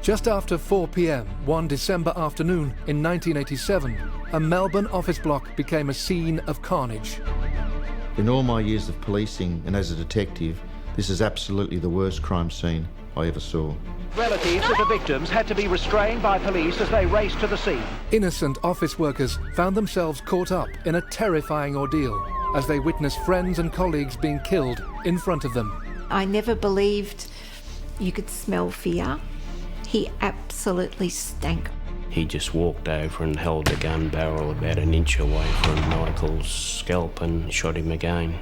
Just after 4 p.m. one December afternoon in 1987, a Melbourne office block became a scene of carnage. In all my years of policing and as a detective, this is absolutely the worst crime scene I ever saw. Relatives of the victims had to be restrained by police as they raced to the scene. Innocent office workers found themselves caught up in a terrifying ordeal as they witnessed friends and colleagues being killed in front of them. I never believed you could smell fear. He absolutely stank. He just walked over and held the gun barrel about an inch away from Michael's scalp and shot him again.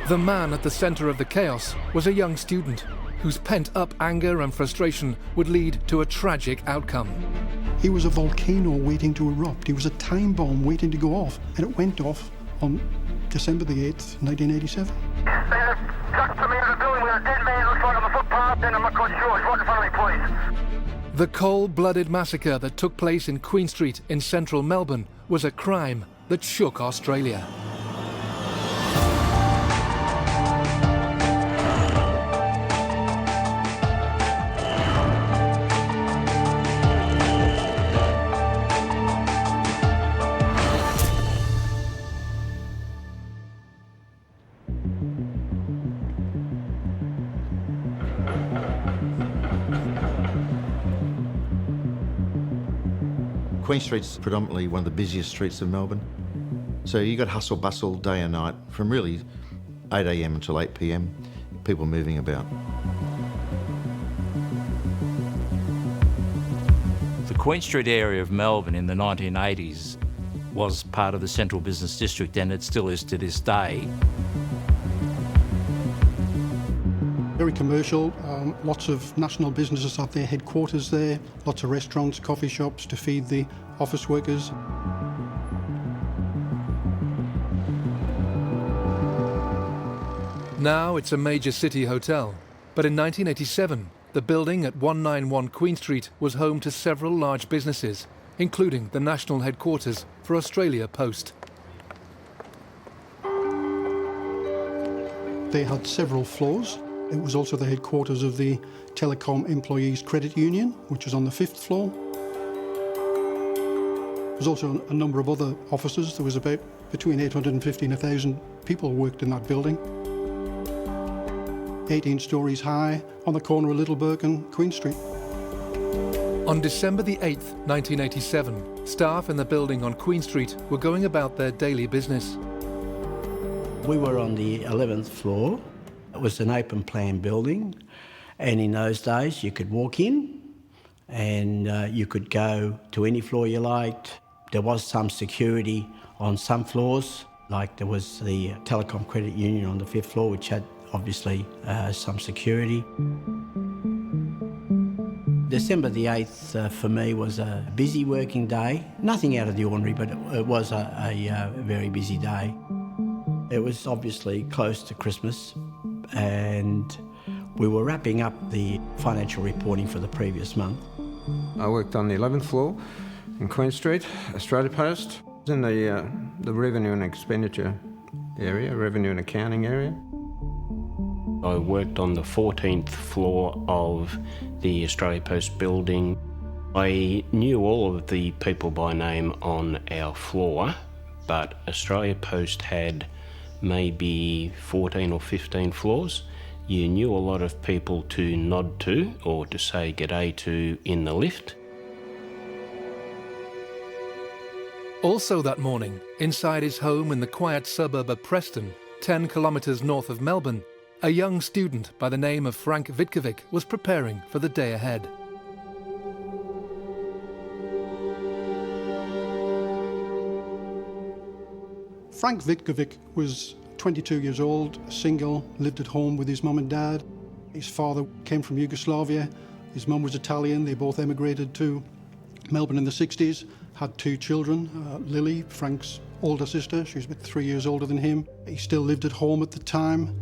The man at the centre of the chaos was a young student whose pent-up anger and frustration would lead to a tragic outcome. He was a volcano waiting to erupt. He was a time bomb waiting to go off, and it went off on December the 8th, 1987. They just trucked to me in the building with a dead man, looks like on the footpath, and I'm not quite sure. It's right in front of me, please. The cold-blooded massacre that took place in Queen Street in central Melbourne was a crime that shook Australia. Queen Street's predominantly one of the busiest streets of Melbourne. So you got hustle bustle day and night from really 8 a.m. until 8 p.m, people moving about. The Queen Street area of Melbourne in the 1980s was part of the Central Business District, and it still is to this day. Very commercial, lots of national businesses have their headquarters there, lots of restaurants, coffee shops to feed the office workers. Now it's a major city hotel, but in 1987, the building at 191 Queen Street was home to several large businesses, including the national headquarters for Australia Post. They had several floors. It was also the headquarters of the Telecom Employees Credit Union, which was on the 5th floor. There was also a number of other offices. There was about between 850 and 1,000 people who worked in that building. 18 stories high on the corner of Littleburg and Queen Street. On December the 8th, 1987, staff in the building on Queen Street were going about their daily business. We were on the 11th floor. It was an open plan building, and in those days you could walk in and you could go to any floor you liked. There was some security on some floors, like there was the Telecom Credit Union on the 5th floor, which had obviously some security. December the 8th for me was a busy working day. Nothing out of the ordinary, but it was a very busy day. It was obviously close to Christmas, and we were wrapping up the financial reporting for the previous month. I worked on the 11th floor in Queen Street, Australia Post, in the revenue and expenditure area, revenue and accounting area. I worked on the 14th floor of the Australia Post building. I knew all of the people by name on our floor, but Australia Post had maybe 14 or 15 floors. You knew a lot of people to nod to or to say g'day to in the lift. Also that morning, inside his home in the quiet suburb of Preston, 10 kilometres north of Melbourne, a young student by the name of Frank Vitkovic was preparing for the day ahead. Frank Vitkovic was 22 years old, single, lived at home with his mum and dad. His father came from Yugoslavia, his mum was Italian. They both emigrated to Melbourne in the 60s, had 2 children. Lily, Frank's older sister, she was about 3 years older than him. He still lived at home at the time.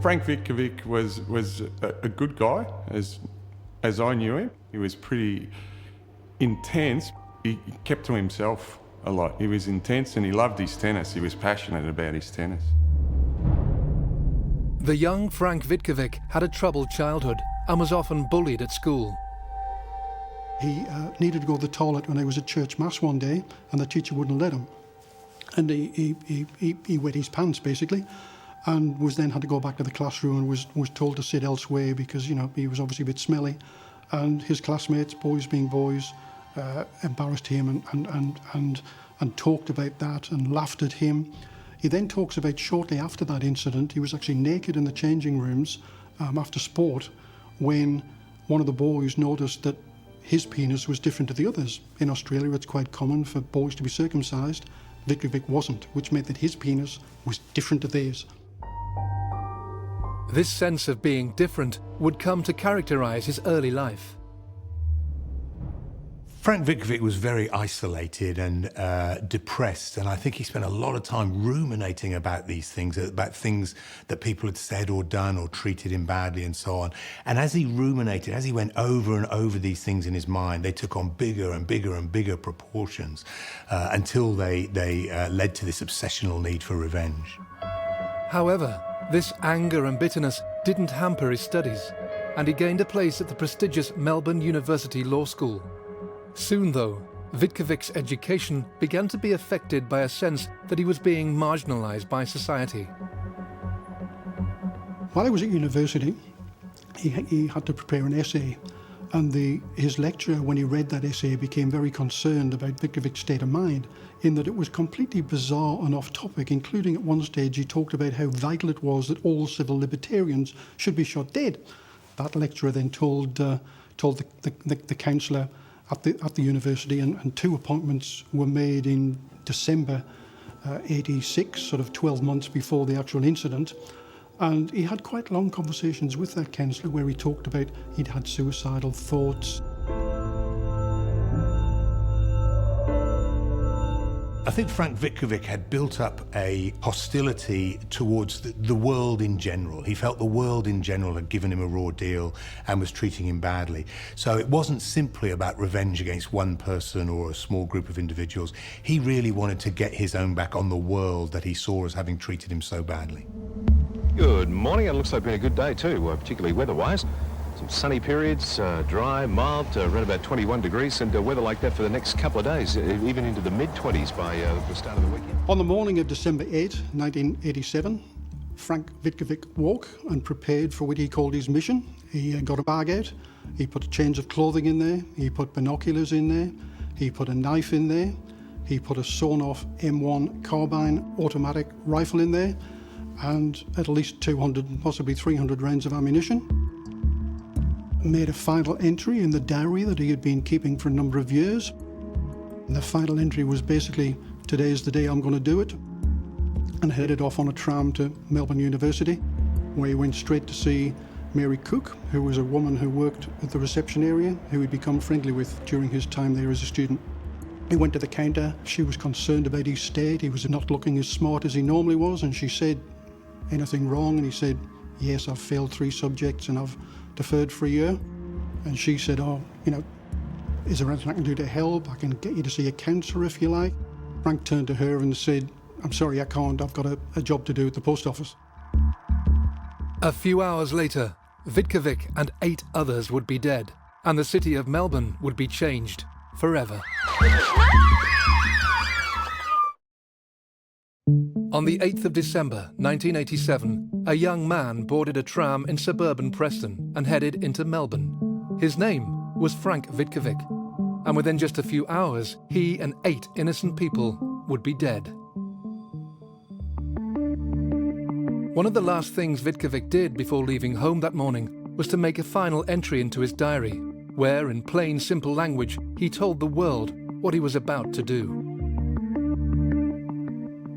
Frank Vitkovic was a good guy, as I knew him. He was pretty intense. He kept to himself a lot. He was intense and he loved his tennis. He was passionate about his tennis. The young Frank Vitkovic had a troubled childhood and was often bullied at school. He needed to go to the toilet when I was at church mass one day, and the teacher wouldn't let him. And he wet his pants, basically, and was then had to go back to the classroom and was told to sit elsewhere because, you know, he was obviously a bit smelly. And his classmates, boys being boys, embarrassed him and talked about that and laughed at him. He then talks about shortly after that incident, he was actually naked in the changing rooms after sport when one of the boys noticed that his penis was different to the others. In Australia, it's quite common for boys to be circumcised. Vitkovic wasn't, which meant that his penis was different to theirs. This sense of being different would come to characterise his early life. Frank Vitkovic was very isolated and depressed, and I think he spent a lot of time ruminating about these things, about things that people had said or done or treated him badly and so on. And as he ruminated, as he went over and over these things in his mind, they took on bigger and bigger and bigger proportions until they led to this obsessional need for revenge. However, this anger and bitterness didn't hamper his studies, and he gained a place at the prestigious Melbourne University Law School. Soon, though, Vitkovic's education began to be affected by a sense that he was being marginalised by society. While I was at university, he had to prepare an essay, and his lecturer, when he read that essay, became very concerned about Vitkovic's state of mind, in that it was completely bizarre and off-topic, including at one stage he talked about how vital it was that all civil libertarians should be shot dead. That lecturer then told the counsellor at the university, and two appointments were made in December 86, sort of 12 months before the actual incident. And he had quite long conversations with that counsellor where he talked about he'd had suicidal thoughts. I think Frank Vitkovic had built up a hostility towards the world in general. He felt the world in general had given him a raw deal and was treating him badly. So it wasn't simply about revenge against one person or a small group of individuals. He really wanted to get his own back on the world that he saw as having treated him so badly. Good morning. It looks like been a good day too, particularly weather-wise. Some sunny periods, dry, mild, around about 21 degrees, and weather like that for the next couple of days, even into the mid-20s by the start of the weekend. On the morning of December 8, 1987, Frank Vitkovic woke and prepared for what he called his mission. He got a bag out, he put a change of clothing in there, he put binoculars in there, he put a knife in there, he put a sawn-off M1 carbine automatic rifle in there, and at least 200, possibly 300 rounds of ammunition. Made a final entry in the diary that he had been keeping for a number of years. And the final entry was basically, today's the day I'm going to do it, and headed off on a tram to Melbourne University, where he went straight to see Mary Cook, who was a woman who worked at the reception area, who he'd become friendly with during his time there as a student. He went to the counter. She was concerned about his state. He was not looking as smart as he normally was, and she said, "Anything wrong?" And he said, "Yes, I've failed 3 subjects and I've deferred for a year." And she said, "Oh, you know, is there anything I can do to help? I can get you to see a counsellor if you like." Frank turned to her and said, "I'm sorry, I can't. I've got a job to do at the post office." A few hours later, Vitkovic and 8 others would be dead, and the city of Melbourne would be changed forever. On the 8th of December 1987, a young man boarded a tram in suburban Preston and headed into Melbourne. His name was Frank Vitkovic, and within just a few hours, he and 8 innocent people would be dead. One of the last things Vitkovic did before leaving home that morning was to make a final entry into his diary, where, in plain, simple language, he told the world what he was about to do.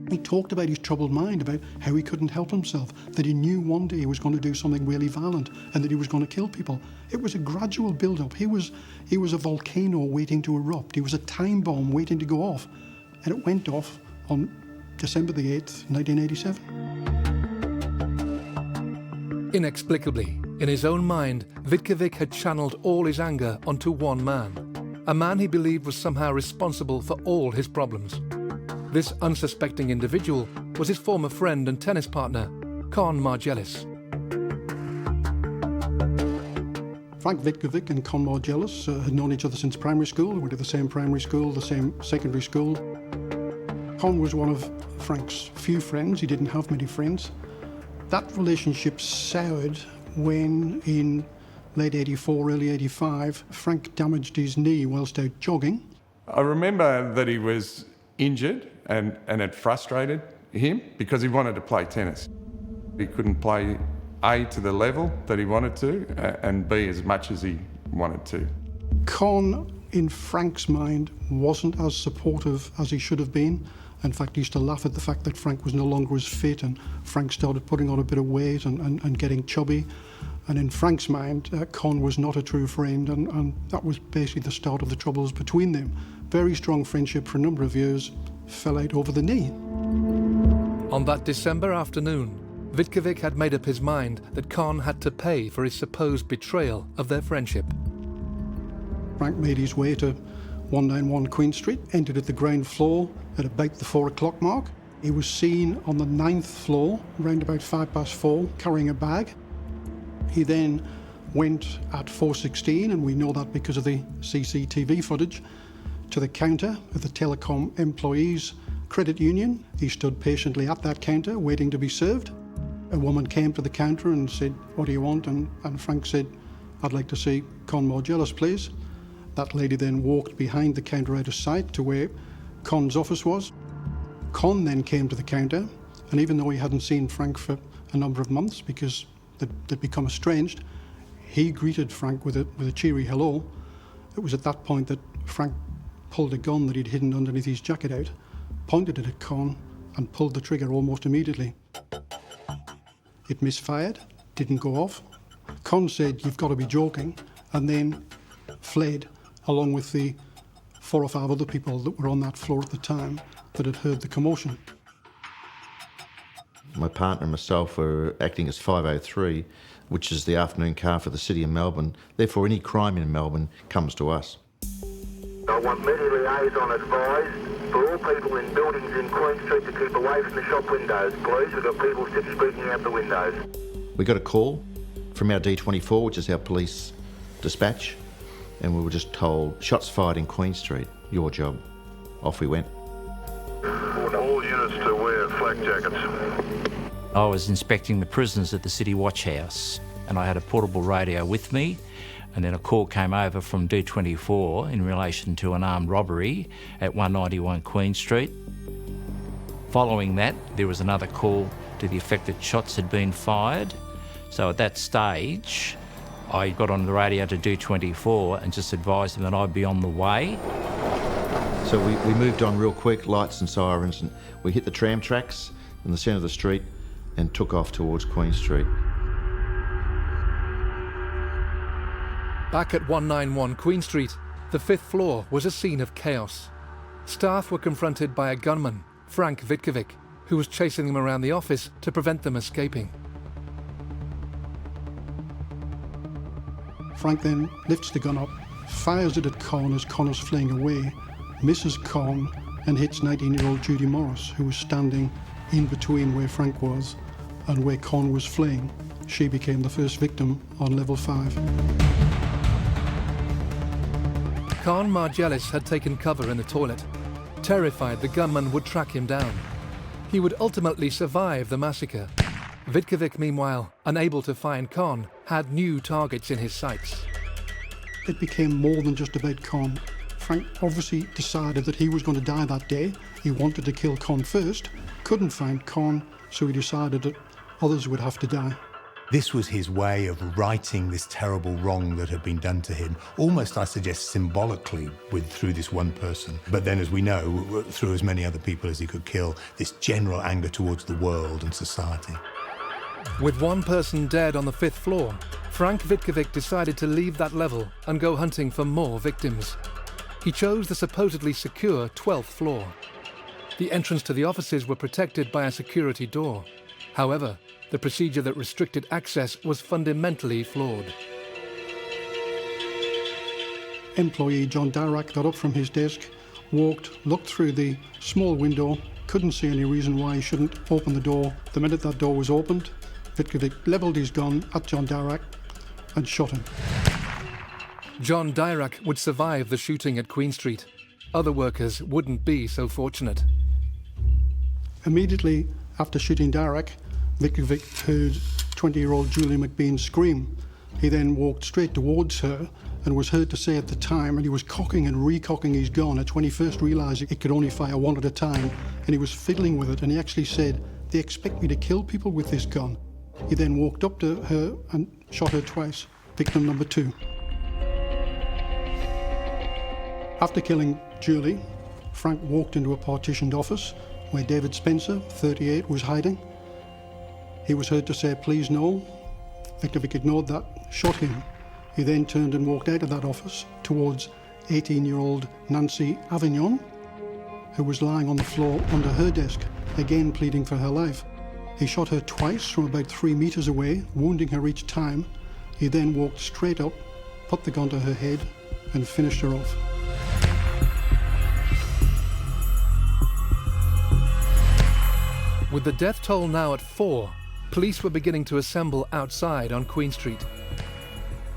He talked about his troubled mind, about how he couldn't help himself, that he knew one day he was going to do something really violent and that he was going to kill people. It was a gradual build-up. He was a volcano waiting to erupt. He was a time bomb waiting to go off. And it went off on December the 8th, 1987. Inexplicably, in his own mind, Vitkovic had channeled all his anger onto one man, a man he believed was somehow responsible for all his problems. This unsuspecting individual was his former friend and tennis partner, Carnage. Frank Vitkovic and Con Margellis had known each other since primary school. They went to the same primary school, the same secondary school. Con was one of Frank's few friends. He didn't have many friends. That relationship soured when, in late 84, early 85, Frank damaged his knee whilst out jogging. I remember that he was injured and it frustrated him because he wanted to play tennis. He couldn't play A, to the level that he wanted to, and B, as much as he wanted to. Con, in Frank's mind, wasn't as supportive as he should have been. In fact, he used to laugh at the fact that Frank was no longer as fit, and Frank started putting on a bit of weight and getting chubby. And in Frank's mind, Con was not a true friend, and that was basically the start of the troubles between them. Very strong friendship for a number of years fell out over the knee. On that December afternoon, Vitkovic had made up his mind that Con had to pay for his supposed betrayal of their friendship. Frank made his way to 191 Queen Street, entered at the ground floor at about the 4 o'clock mark. He was seen on the 9th floor, around about 4:05, carrying a bag. He then went at 4:16, and we know that because of the CCTV footage, to the counter of the Telecom Employees Credit Union. He stood patiently at that counter, waiting to be served. A woman came to the counter and said, "What do you want?" And Frank said, "I'd like to see Con Margellis, please." That lady then walked behind the counter out of sight to where Con's office was. Con then came to the counter, and even though he hadn't seen Frank for a number of months because they'd become estranged, he greeted Frank with a cheery hello. It was at that point that Frank pulled a gun that he'd hidden underneath his jacket out, pointed it at Con, and pulled the trigger almost immediately. It misfired, didn't go off. Con said, "You've got to be joking," and then fled, along with the 4 or 5 other people that were on that floor at the time that had heard the commotion. My partner and myself were acting as 503, which is the afternoon car for the City of Melbourne. Therefore, any crime in Melbourne comes to us. I want media liaison advised for all people in buildings in Queen Street to keep away from the shop windows, please. We've got people sitting out the windows. We got a call from our D24, which is our police dispatch, and we were just told, "Shots fired in Queen Street, your job." Off we went. All units to wear flak jackets. I was inspecting the prisoners at the City Watch House, and I had a portable radio with me, and then a call came over from D24 in relation to an armed robbery at 191 Queen Street. Following that, there was another call to the effect that shots had been fired. So at that stage, I got on the radio to D24 and just advised them that I'd be on the way. So we moved on real quick, lights and sirens, and we hit the tram tracks in the centre of the street and took off towards Queen Street. Back at 191 Queen Street, the 5th floor was a scene of chaos. Staff were confronted by a gunman, Frank Vitkovic, who was chasing them around the office to prevent them escaping. Frank then lifts the gun up, fires it at Con as Con is fleeing away, misses Con, and hits 19-year-old Judy Morris, who was standing in between where Frank was and where Con was fleeing. She became the first victim on level 5. Con Margellis had taken cover in the toilet, terrified the gunman would track him down. He would ultimately survive the massacre. Vitkovic, meanwhile, unable to find Con, had new targets in his sights. It became more than just about Con. Frank obviously decided that he was going to die that day. He wanted to kill Con first, couldn't find Con, so he decided that others would have to die. This was his way of righting this terrible wrong that had been done to him, almost, I suggest, symbolically through this one person. But then, as we know, through as many other people as he could kill, this general anger towards the world and society. With one person dead on the 5th floor, Frank Vitkovic decided to leave that level and go hunting for more victims. He chose the supposedly secure 12th floor. The entrance to the offices were protected by a security door. However, the procedure that restricted access was fundamentally flawed. Employee John Dirac got up from his desk, walked, looked through the small window, couldn't see any reason why he shouldn't open the door. The minute that door was opened, Vitkovic levelled his gun at John Dirac and shot him. John Dirac would survive the shooting at Queen Street. Other workers wouldn't be so fortunate. Immediately after shooting Dirac, Vitkovic heard 20-year-old Julie McBean scream. He then walked straight towards her and was heard to say at the time, and he was cocking and recocking his gun. That's when he first realised it could only fire one at a time, and he was fiddling with it, and he actually said, "They expect me to kill people with this gun." He then walked up to her and shot her twice, victim number 2. After killing Julie, Frank walked into a partitioned office where David Spencer, 38, was hiding. He was heard to say, "Please no." Vitkovic ignored that, shot him. He then turned and walked out of that office towards 18-year-old Nancy Avignon, who was lying on the floor under her desk, again pleading for her life. He shot her twice from about 3 meters away, wounding her each time. He then walked straight up, put the gun to her head, and finished her off. With the death toll now at 4, police were beginning to assemble outside on Queen Street.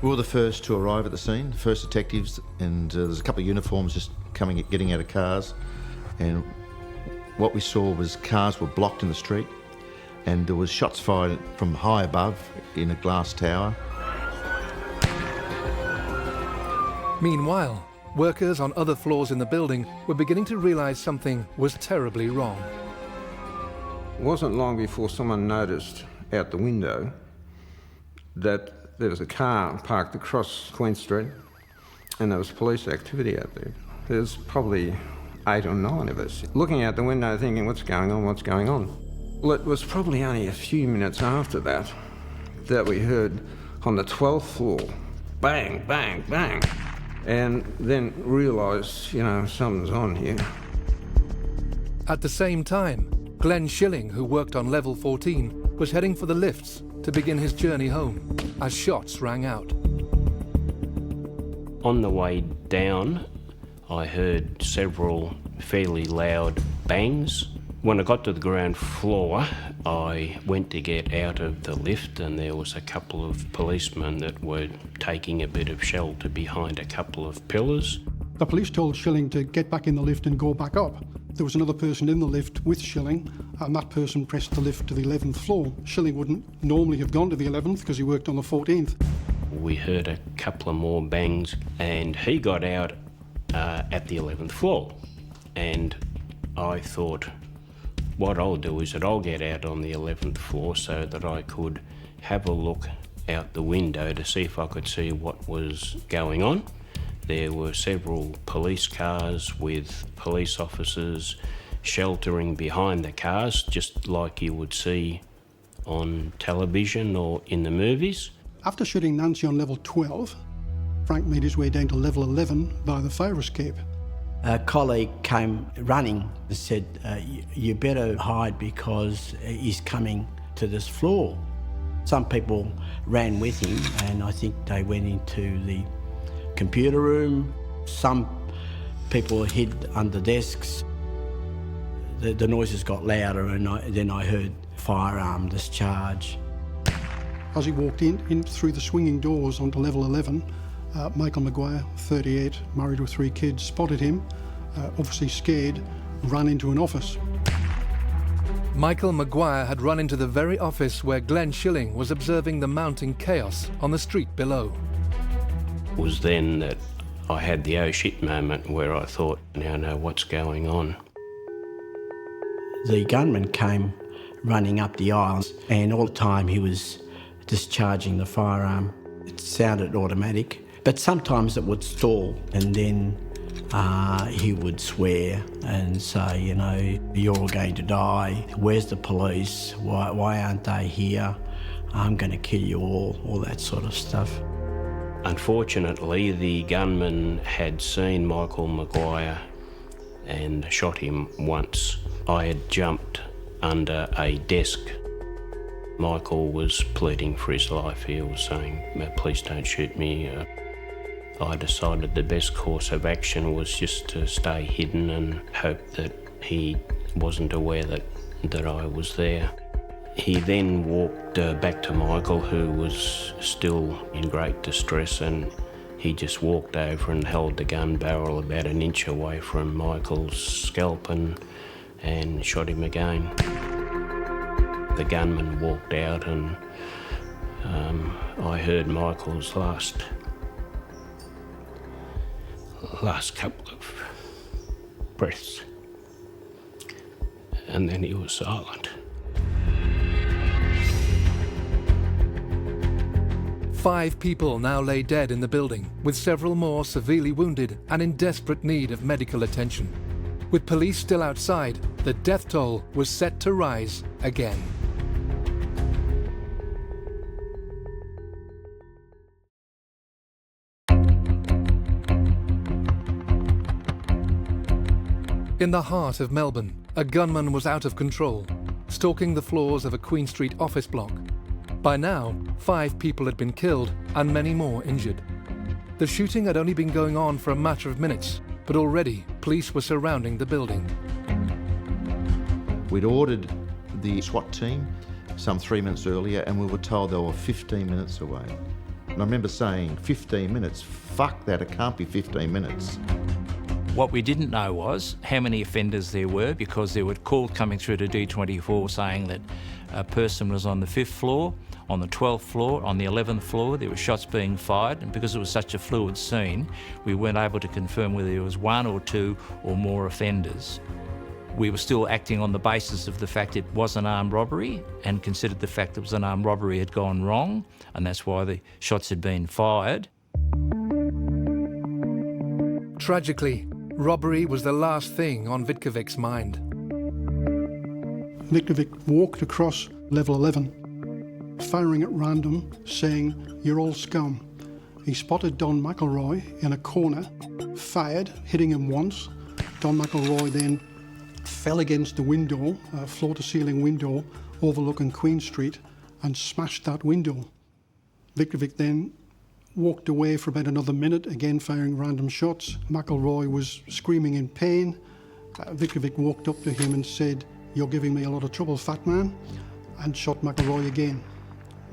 We were the first to arrive at the scene, first detectives, and there's a couple of uniforms just getting out of cars. And what we saw was cars were blocked in the street, and there was shots fired from high above in a glass tower. Meanwhile, workers on other floors in the building were beginning to realise something was terribly wrong. It wasn't long before someone noticed out the window that there was a car parked across Queen Street and there was police activity out there. There's probably 8 or 9 of us looking out the window thinking, what's going on, what's going on? Well, it was probably only a few minutes after that that we heard on the 12th floor, bang, bang, bang, and then realised, you know, something's on here. At the same time, Glenn Schilling, who worked on level 14, was heading for the lifts to begin his journey home as shots rang out. On the way down, I heard several fairly loud bangs. When I got to the ground floor, I went to get out of the lift, and there was a couple of policemen that were taking a bit of shelter behind a couple of pillars. The police told Schilling to get back in the lift and go back up. There was another person in the lift with Schilling, and that person pressed the lift to the 11th floor. Schilling wouldn't normally have gone to the 11th because he worked on the 14th. We heard a couple of more bangs, and he got out at the 11th floor. And I thought, what I'll do is that I'll get out on the 11th floor so that I could have a look out the window to see if I could see what was going on. There were several police cars with police officers sheltering behind the cars, just like you would see on television or in the movies. After shooting Nancy on level 12, Frank made his way down to level 11 by the fire escape. A colleague came running and said, you better hide because he's coming to this floor. Some people ran with him, and I think they went into the computer room. Some people hid under desks. The noises got louder, and then I heard firearm discharge. As he walked in through the swinging doors onto level 11, Michael Maguire, 38, married with 3 kids, spotted him, obviously scared, ran into an office. Michael Maguire had run into the very office where Glenn Schilling was observing the mounting chaos on the street below. It was then that I had the oh shit moment where I thought, now I know what's going on. The gunman came running up the aisles, and all the time he was discharging the firearm. It sounded automatic, but sometimes it would stall, and then he would swear and say, you know, you're all going to die. Where's the police? Why aren't they here? I'm going to kill you all that sort of stuff. Unfortunately, the gunman had seen Michael Maguire and shot him once. I had jumped under a desk. Michael was pleading for his life. He was saying, please don't shoot me. I decided the best course of action was just to stay hidden and hope that he wasn't aware that I was there. He then walked back to Michael, who was still in great distress, and He just walked over and held the gun barrel about an inch away from Michael's scalp and shot him again. The gunman walked out and I heard Michael's last couple of breaths, and then he was silent. 5 people now lay dead in the building, with several more severely wounded and in desperate need of medical attention. With police still outside, the death toll was set to rise again. In the heart of Melbourne, a gunman was out of control, stalking the floors of a Queen Street office block. By now, 5 people had been killed and many more injured. The shooting had only been going on for a matter of minutes, but already police were surrounding the building. We'd ordered the SWAT team some 3 minutes earlier and we were told they were 15 minutes away. And I remember saying, 15 minutes? Fuck that, it can't be 15 minutes. What we didn't know was how many offenders there were, because there were calls coming through to D24 saying that a person was on the 5th floor, on the 12th floor, on the 11th floor. There were shots being fired, and because it was such a fluid scene, we weren't able to confirm whether there was 1 or 2 or more offenders. We were still acting on the basis of the fact it was an armed robbery and considered the fact it was an armed robbery had gone wrong, and that's why the shots had been fired. Tragically, robbery was the last thing on Vitkovic's mind. Vitkovic walked across level 11, firing at random, saying, "You're all scum." He spotted Don McElroy in a corner, fired, hitting him once. Don McElroy then fell against the window, a floor-to-ceiling window overlooking Queen Street, and smashed that window. Vitkovic then walked away for about another minute, again firing random shots. McElroy was screaming in pain. Vitkovic walked up to him and said, "You're giving me a lot of trouble, fat man," and shot McElroy again.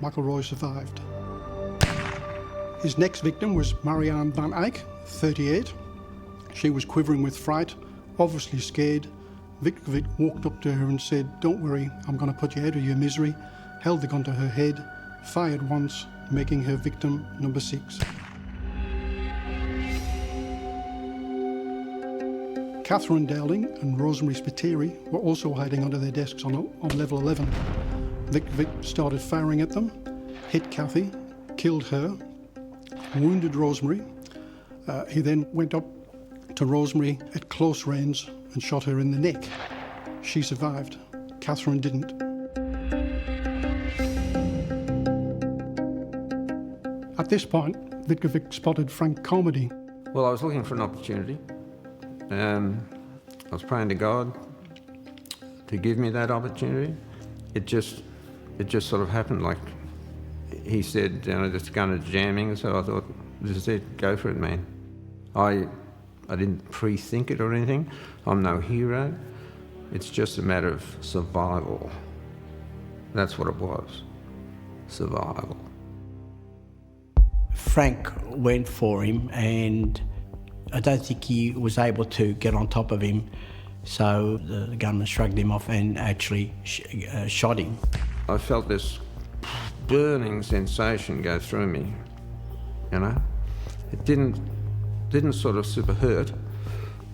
McElroy survived. His next victim was Marianne Van Eyck, 38. She was quivering with fright, obviously scared. Vitkovic walked up to her and said, "Don't worry, I'm going to put you out of your misery," held the gun to her head, fired once, making her victim number 6. Catherine Dowling and Rosemary Spiteri were also hiding under their desks on level 11. Vitkovic started firing at them, hit Kathy, killed her, wounded Rosemary. He then went up to Rosemary at close range and shot her in the neck. She survived. Catherine didn't. At this point, Vitkovic spotted Frank Comedy. Well, I was looking for an opportunity. I was praying to God to give me that opportunity. It just sort of happened. Like he said, this gun is jamming, so I thought, this is it, go for it, man. I didn't pre-think it or anything. I'm no hero. It's just a matter of survival. That's what it was, survival. Frank went for him, and I don't think he was able to get on top of him, so the gunman shrugged him off and actually shot him. I felt this burning sensation go through me, It didn't sort of super hurt,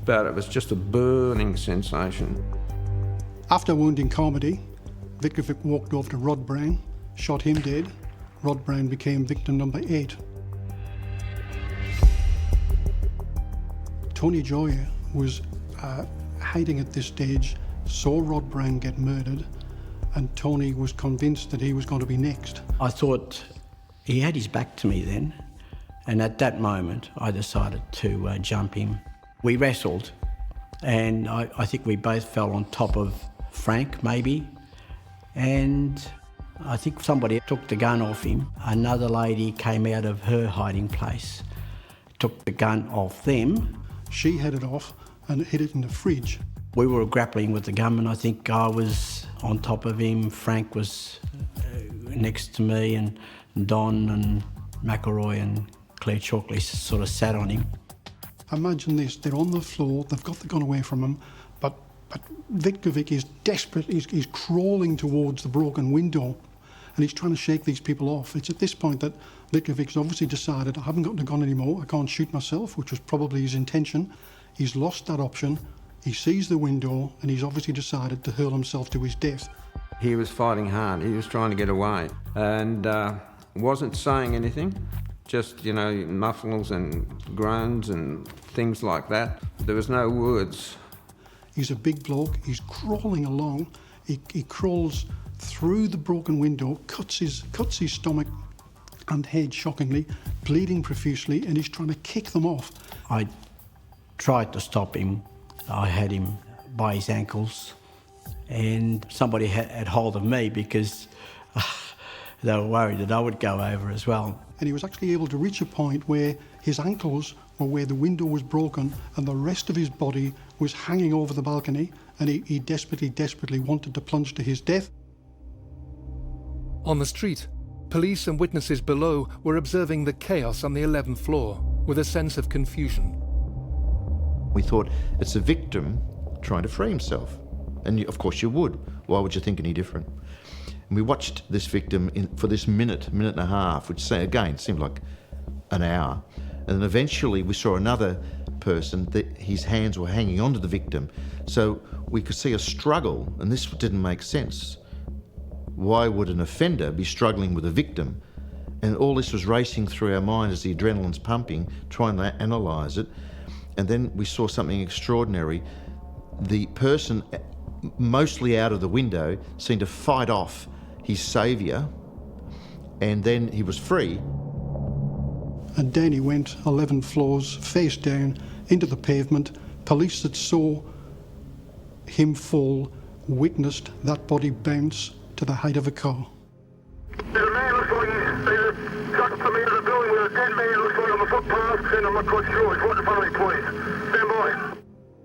but it was just a burning sensation. After wounding Comedy, Vitkovic walked over to Rod Brown, shot him dead. Rod Brown became victim number 8. Tony Joya was hiding at this stage, saw Rod Brown get murdered, and Tony was convinced that he was going to be next. I thought he had his back to me then, and at that moment I decided to jump him. We wrestled, and I think we both fell on top of Frank, maybe, and I think somebody took the gun off him. Another lady came out of her hiding place, took the gun off them. She had it off and hid it in the fridge. We were grappling with the gunman. I think I was on top of him, Frank was next to me, and Don and McElroy and Claire Chalkley sort of sat on him. Imagine this, they're on the floor, they've got the gun away from him, but Vitkovic is desperate, he's crawling towards the broken window and he's trying to shake these people off. It's at this point that Vitkowic's obviously decided, I haven't got the gun anymore, I can't shoot myself, which was probably his intention. He's lost that option, he sees the window and he's obviously decided to hurl himself to his death. He was fighting hard, he was trying to get away and wasn't saying anything, just, muffles and groans and things like that. There was no words. He's a big bloke, he's crawling along, he crawls through the broken window, cuts his stomach and head shockingly, bleeding profusely, and he's trying to kick them off. I tried to stop him. I had him by his ankles and somebody had hold of me because they were worried that I would go over as well. And he was actually able to reach a point where his ankles were where the window was broken and the rest of his body was hanging over the balcony, and he desperately wanted to plunge to his death. On the street, police and witnesses below were observing the chaos on the 11th floor with a sense of confusion. We thought, it's a victim trying to free himself. And of course you would. Why would you think any different? And we watched this victim for this minute and a half, which again seemed like an hour. And then eventually we saw another person that his hands were hanging onto the victim. So we could see a struggle, and this didn't make sense. Why would an offender be struggling with a victim? And all this was racing through our mind as the adrenaline's pumping, trying to analyse it. And then we saw something extraordinary. The person, mostly out of the window, seemed to fight off his saviour, and then he was free. And down he went, 11 floors, face down, into the pavement. Police that saw him fall witnessed that body bounce to the height of a car. There's a man, looks like he's shot from into the building with a dead man, looks like on the footpath, and I'm not quite sure. He's right in front of me, please. Stand by.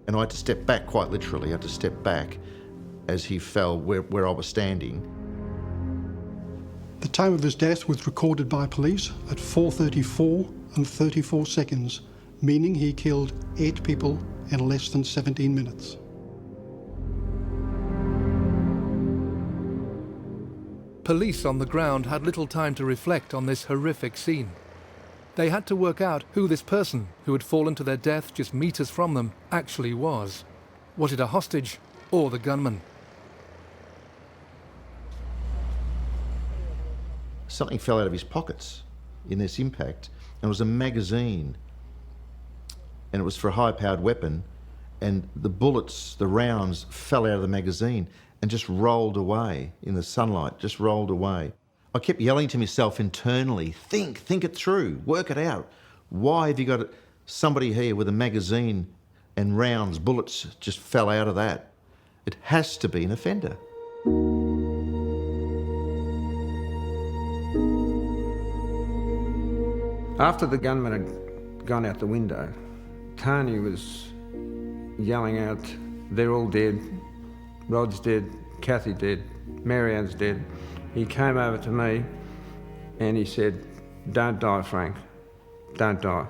And I had to step back, quite literally. I had to step back as he fell where I was standing. The time of his death was recorded by police at 4:34 and 34 seconds, meaning he killed 8 people in less than 17 minutes. Police on the ground had little time to reflect on this horrific scene. They had to work out who this person, who had fallen to their death just metres from them, actually was. Was it a hostage or the gunman? Something fell out of his pockets in this impact, and it was a magazine, and it was for a high-powered weapon, and the bullets, the rounds, fell out of the magazine and just rolled away in the sunlight, just rolled away. I kept yelling to myself internally, think it through, work it out. Why have you got somebody here with a magazine and rounds, bullets just fell out of that? It has to be an offender. After the gunman had gone out the window, Tony was yelling out, they're all dead, Rod's dead, Kathy dead, Marianne's dead. He came over to me and he said, don't die, Frank, don't die.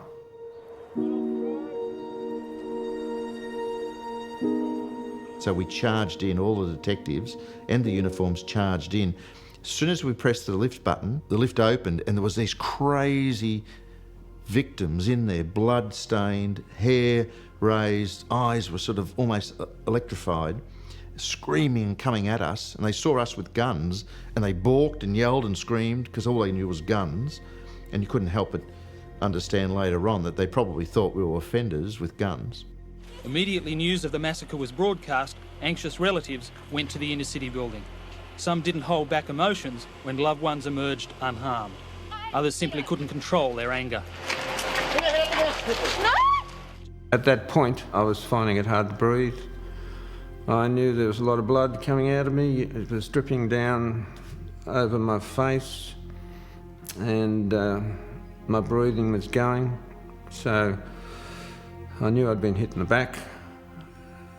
So we charged in, all the detectives and the uniforms charged in. As soon as we pressed the lift button, the lift opened and there was these crazy victims in there, blood-stained, hair raised, eyes were sort of almost electrified, screaming and coming at us, and they saw us with guns and they balked and yelled and screamed because all they knew was guns, and you couldn't help but understand later on that they probably thought we were offenders with guns. Immediately news of the massacre was broadcast, anxious relatives went to the inner city building. Some didn't hold back emotions when loved ones emerged unharmed. Others simply couldn't control their anger. At that point, I was finding it hard to breathe. I knew there was a lot of blood coming out of me. It was dripping down over my face, and my breathing was going. So I knew I'd been hit in the back.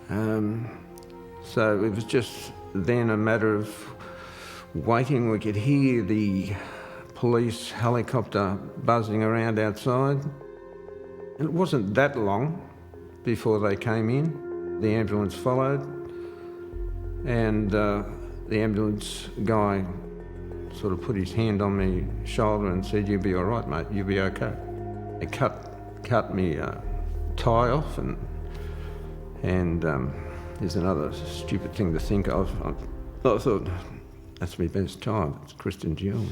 So it was just then a matter of waiting. We could hear the police helicopter buzzing around outside. And it wasn't that long before they came in. The ambulance followed, and the ambulance guy sort of put his hand on my shoulder and said, "You'll be all right, mate, you'll be okay." They cut me tie off, and there's another stupid thing to think of. I thought, that's my best time, it's Christian Dior.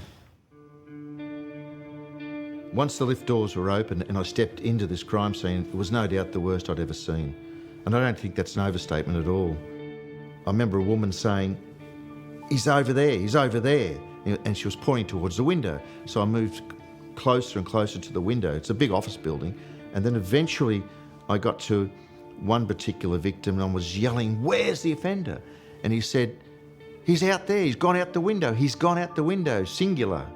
Once the lift doors were open and I stepped into this crime scene, it was no doubt the worst I'd ever seen. And I don't think that's an overstatement at all. I remember a woman saying, "He's over there, he's over there." And she was pointing towards the window. So I moved closer and closer to the window. It's a big office building. And then eventually I got to one particular victim and I was yelling, "Where's the offender?" And he said, "He's out there, he's gone out the window, he's gone out the window, singular."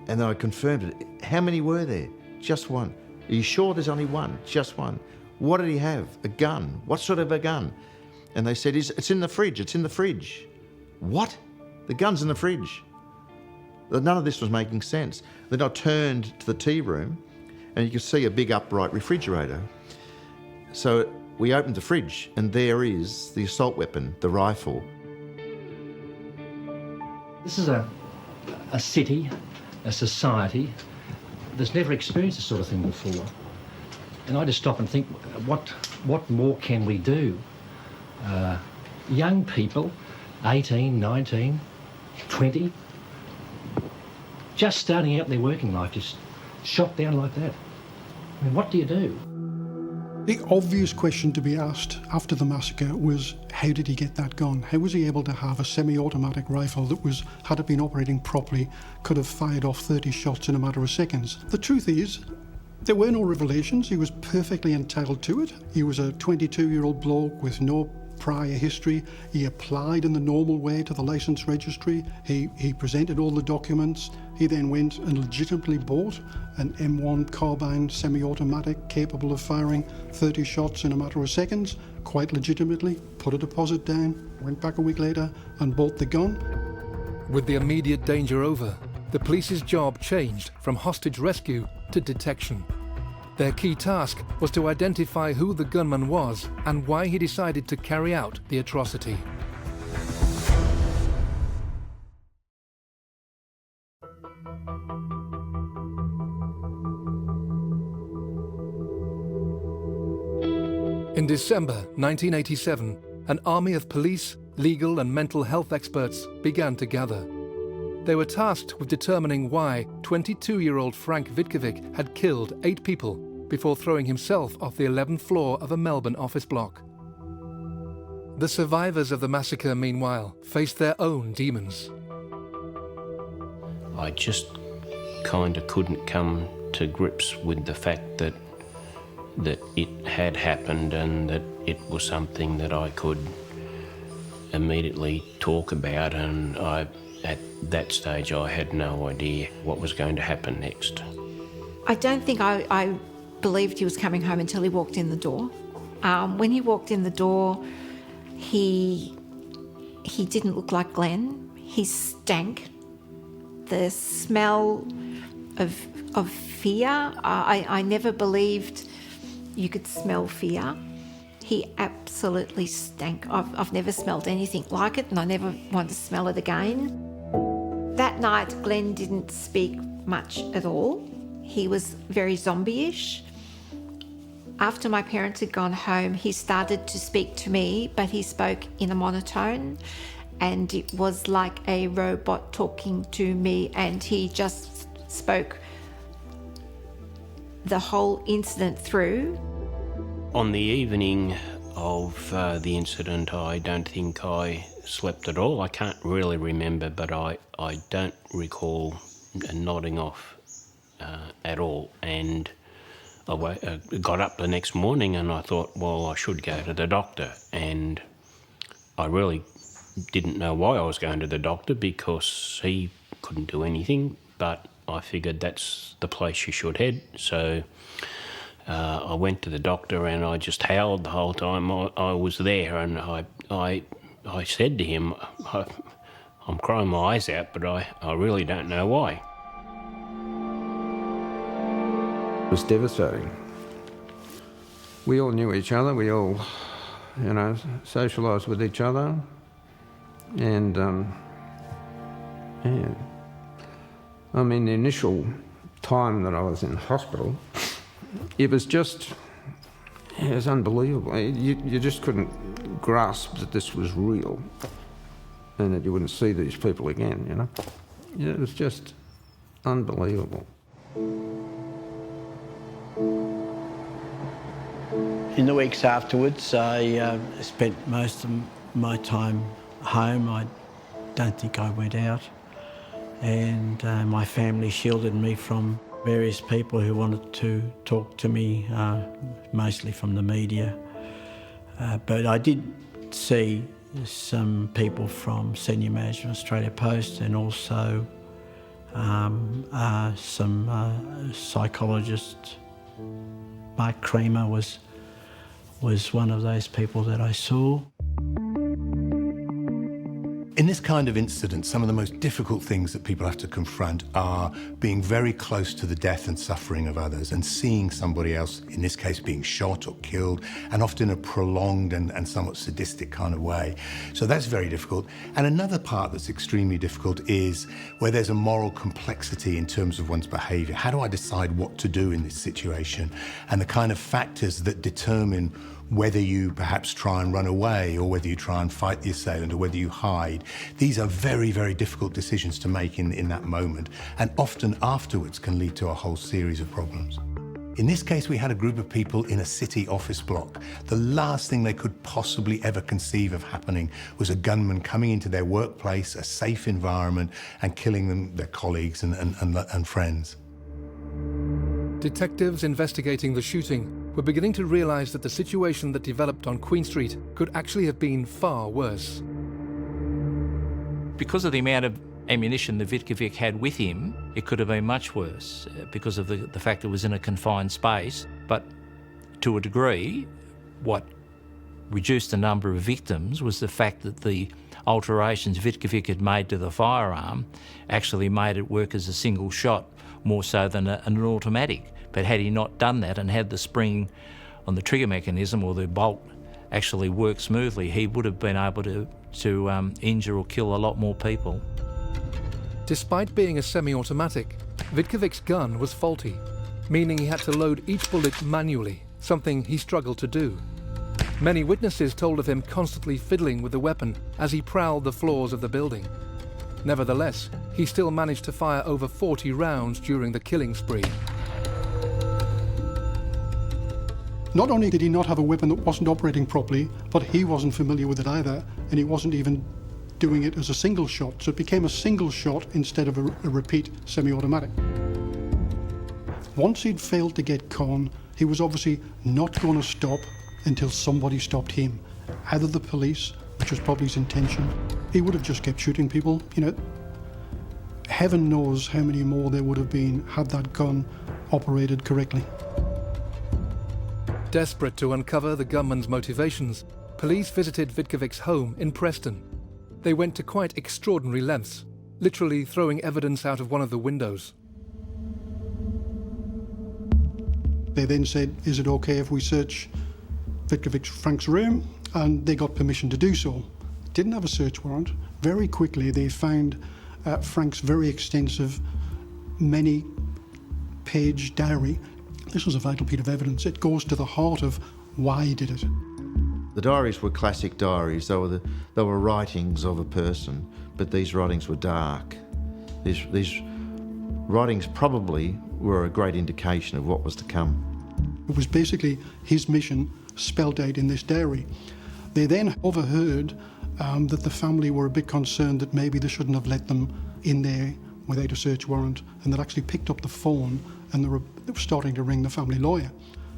And then I confirmed it. How many were there? Just one. Are you sure there's only one? Just one. What did he have? A gun. What sort of a gun? And they said, "It's in the fridge, it's in the fridge." What? The gun's in the fridge. None of this was making sense. Then I turned to the tea room and you could see a big upright refrigerator. So we opened the fridge and there is the assault weapon, the rifle. This is a city, a society that's never experienced this sort of thing before. And I just stop and think, what more can we do? Young people, 18, 19, 20, just starting out their working life, just shot down like that. I mean, what do you do? The obvious question to be asked after the massacre was, how did he get that gun? How was he able to have a semi-automatic rifle that was, had it been operating properly, could have fired off 30 shots in a matter of seconds? The truth is, there were no revelations. He was perfectly entitled to it. He was a 22-year-old bloke with no prior history. He applied in the normal way to the licence registry. He presented all the documents. He then went and legitimately bought an M1 carbine semi-automatic capable of firing 30 shots in a matter of seconds, quite legitimately, put a deposit down, went back a week later and bought the gun. With the immediate danger over, the police's job changed from hostage rescue to detection. Their key task was to identify who the gunman was and why he decided to carry out the atrocity. In December 1987, an army of police, legal and mental health experts began to gather. They were tasked with determining why 22-year-old Frank Vitkovic had killed 8 people before throwing himself off the 11th floor of a Melbourne office block. The survivors of the massacre, meanwhile, faced their own demons. I just kind of couldn't come to grips with the fact that it had happened and that it was something that I could immediately talk about, and at that stage I had no idea what was going to happen next. I don't think I believed he was coming home until he walked in the door. When he walked in the door, he didn't look like Glenn. He stank. The smell of fear. I never believed you could smell fear. He absolutely stank. I've never smelled anything like it, and I never want to smell it again. That night, Glenn didn't speak much at all. He was very zombie-ish. After my parents had gone home, he started to speak to me, but he spoke in a monotone, and it was like a robot talking to me, and he just spoke the whole incident through. On the evening of the incident, I don't think I slept at all. I can't really remember, but I don't recall nodding off at all. And I got up the next morning and I thought, well, I should go to the doctor. And I really didn't know why I was going to the doctor, because he couldn't do anything, but I figured that's the place you should head. So I went to the doctor and I just howled the whole time I was there, and I said to him, I'm crying my eyes out, but I really don't know why. It was devastating. We all knew each other, we all, socialised with each other, and I mean, the initial time that I was in hospital, it was unbelievable. You just couldn't grasp that this was real and that you wouldn't see these people again, It was just unbelievable. In the weeks afterwards, I spent most of my time home. I don't think I went out. And my family shielded me from various people who wanted to talk to me, mostly from the media. But I did see some people from senior management Australia Post, and also some psychologists. Mark Creamer was one of those people that I saw. In this kind of incident, some of the most difficult things that people have to confront are being very close to the death and suffering of others and seeing somebody else, in this case, being shot or killed, and often in a prolonged and somewhat sadistic kind of way. So that's very difficult. And another part that's extremely difficult is where there's a moral complexity in terms of one's behaviour. How do I decide what to do in this situation? And the kind of factors that determine whether you perhaps try and run away, or whether you try and fight the assailant, or whether you hide. These are very, very difficult decisions to make in that moment, and often afterwards can lead to a whole series of problems. In this case, we had a group of people in a city office block. The last thing they could possibly ever conceive of happening was a gunman coming into their workplace, a safe environment, and killing them, their colleagues and friends. Detectives investigating the shooting were beginning to realise that the situation that developed on Queen Street could actually have been far worse. Because of the amount of ammunition that Vitkovic had with him, it could have been much worse because of the fact it was in a confined space. But to a degree, what reduced the number of victims was the fact that the alterations Vitkovic had made to the firearm actually made it work as a single shot more so than an automatic. But had he not done that and had the spring on the trigger mechanism or the bolt actually work smoothly, he would have been able to injure or kill a lot more people. Despite being a semi-automatic, Vitkovic's gun was faulty, meaning he had to load each bullet manually, something he struggled to do. Many witnesses told of him constantly fiddling with the weapon as he prowled the floors of the building. Nevertheless, he still managed to fire over 40 rounds during the killing spree. Not only did he not have a weapon that wasn't operating properly, but he wasn't familiar with it either, and he wasn't even doing it as a single shot, so it became a single shot instead of a repeat semi-automatic. Once he'd failed to get Con, he was obviously not going to stop until somebody stopped him, either the police, which was probably his intention. He would have just kept shooting people, Heaven knows how many more there would have been had that gun operated correctly. Desperate to uncover the gunman's motivations, police visited Vitkovic's home in Preston. They went to quite extraordinary lengths, literally throwing evidence out of one of the windows. They then said, is it okay if we search Frank's room? And they got permission to do so. Didn't have a search warrant. Very quickly they found Frank's very extensive, many-page diary. This was a vital piece of evidence. It goes to the heart of why he did it. The diaries were classic diaries. They were writings of a person, but these writings were dark. These writings probably were a great indication of what was to come. It was basically his mission spelled out in this diary. They then overheard that the family were a bit concerned that maybe they shouldn't have let them in there without a search warrant, and they actually picked up the phone and they were starting to ring the family lawyer.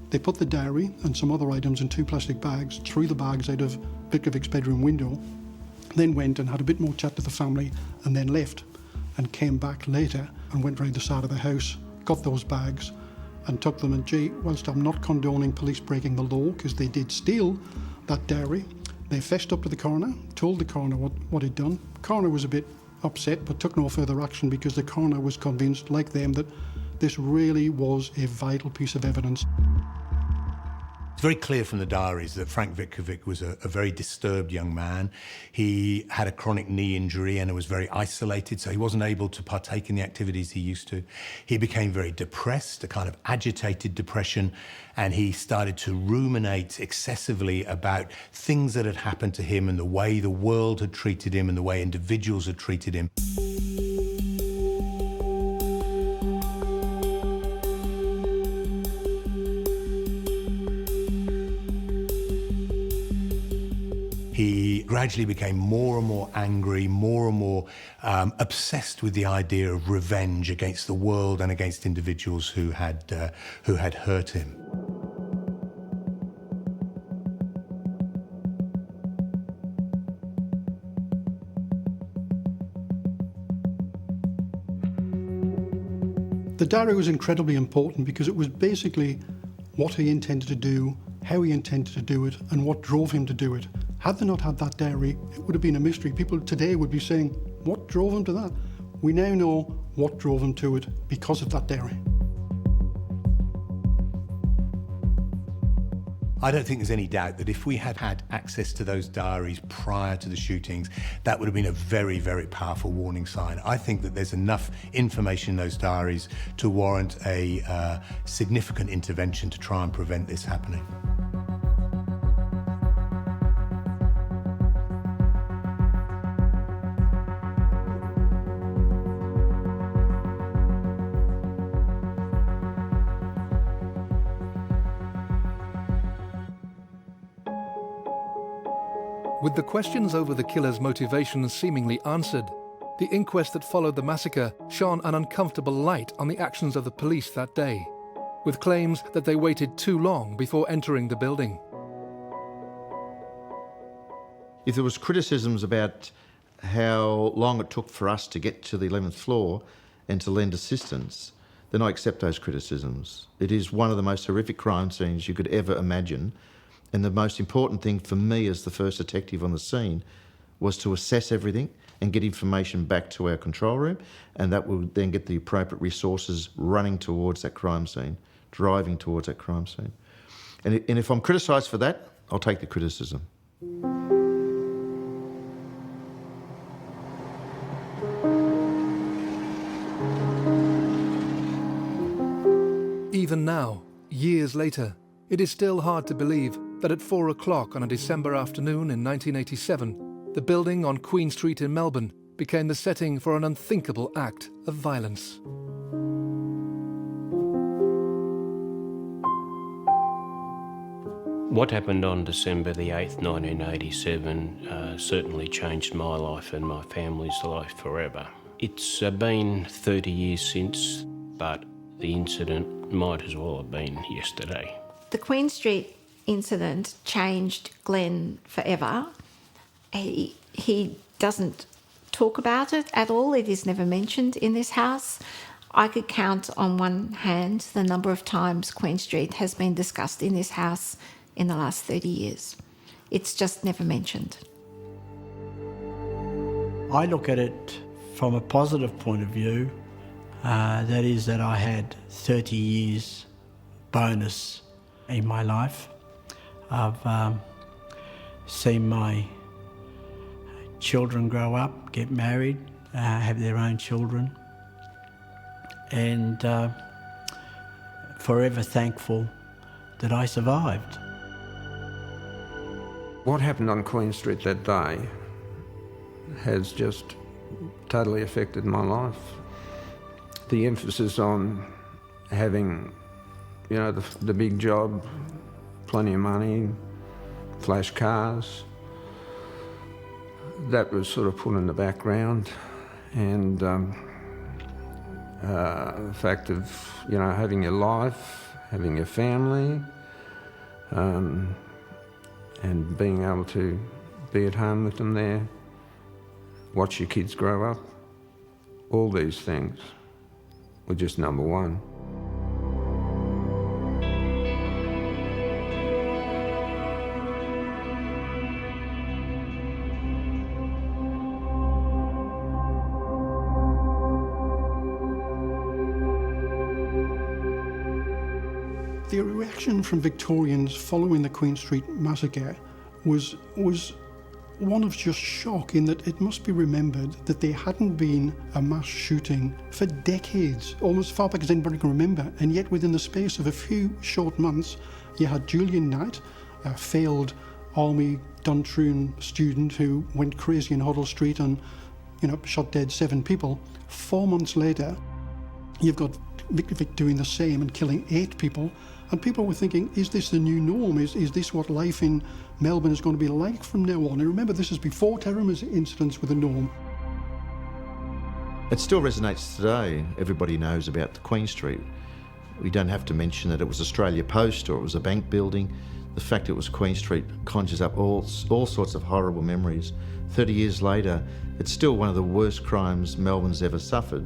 They put the diary and some other items in 2 plastic bags, threw the bags out of Vitkovic's bedroom window, then went and had a bit more chat to the family and then left, and came back later and went round the side of the house, got those bags and took them. And gee, whilst I'm not condoning police breaking the law, because they did steal that diary, they fetched up to the coroner, told the coroner what he'd done. The coroner was a bit upset but took no further action because the coroner was convinced, like them, that this really was a vital piece of evidence. It's very clear from the diaries that Frank Vitkovic was a very disturbed young man. He had a chronic knee injury and was very isolated, so he wasn't able to partake in the activities he used to. He became very depressed, a kind of agitated depression, and he started to ruminate excessively about things that had happened to him and the way the world had treated him and the way individuals had treated him. He gradually became more and more angry, more and more obsessed with the idea of revenge against the world and against individuals who had hurt him. The diary was incredibly important because it was basically what he intended to do, how he intended to do it, and what drove him to do it. Had they not had that diary, it would have been a mystery. People today would be saying, what drove him to that? We now know what drove him to it because of that diary. I don't think there's any doubt that if we had had access to those diaries prior to the shootings, that would have been a very, very powerful warning sign. I think that there's enough information in those diaries to warrant a significant intervention to try and prevent this happening. With the questions over the killer's motivations seemingly answered, the inquest that followed the massacre shone an uncomfortable light on the actions of the police that day, with claims that they waited too long before entering the building. If there was criticisms about how long it took for us to get to the 11th floor and to lend assistance, then I accept those criticisms. It is one of the most horrific crime scenes you could ever imagine. And the most important thing for me as the first detective on the scene was to assess everything and get information back to our control room, and that will then get the appropriate resources running towards that crime scene, driving towards that crime scene. And if I'm criticised for that, I'll take the criticism. Even now, years later, it is still hard to believe that at 4 o'clock on a December afternoon in 1987, the building on Queen Street in Melbourne became the setting for an unthinkable act of violence. What happened on December the 8th, 1987 certainly changed my life and my family's life forever. It's been 30 years since, but the incident might as well have been yesterday. The Queen Street incident changed Glenn forever. He doesn't talk about it at all. It is never mentioned in this house. I could count on one hand the number of times Queen Street has been discussed in this house in the last 30 years. It's just never mentioned. I look at it from a positive point of view. That is that I had 30 years bonus in my life. I've seen my children grow up, get married, have their own children, and forever thankful that I survived. What happened on Queen Street that day has just totally affected my life. The emphasis on having, you know, the big job, plenty of money, flash cars, that was sort of put in the background, and the fact of, you know, having your life, having your family, and being able to be at home with them there, watch your kids grow up, all these things were just number one. the reaction from Victorians following the Queen Street Massacre was one of just shock, in that it must be remembered that there hadn't been a mass shooting for decades, almost as far back as anybody can remember, and yet within the space of a few short months, you had Julian Knight, a failed army Duntroon student who went crazy in Hoddle Street and, shot dead 7 people. 4 months later, you've got Vitkovic doing the same and killing 8 people, and people were thinking, is this the new norm? Is this what life in Melbourne is going to be like from now on? And remember, this is before terror incidents were the norm. It still resonates today. Everybody knows about the Queen Street. We don't have to mention that it was Australia Post or it was a bank building. The fact it was Queen Street conjures up all sorts of horrible memories. 30 years later, it's still one of the worst crimes Melbourne's ever suffered.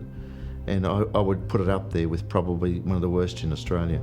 And I would put it up there with probably one of the worst in Australia.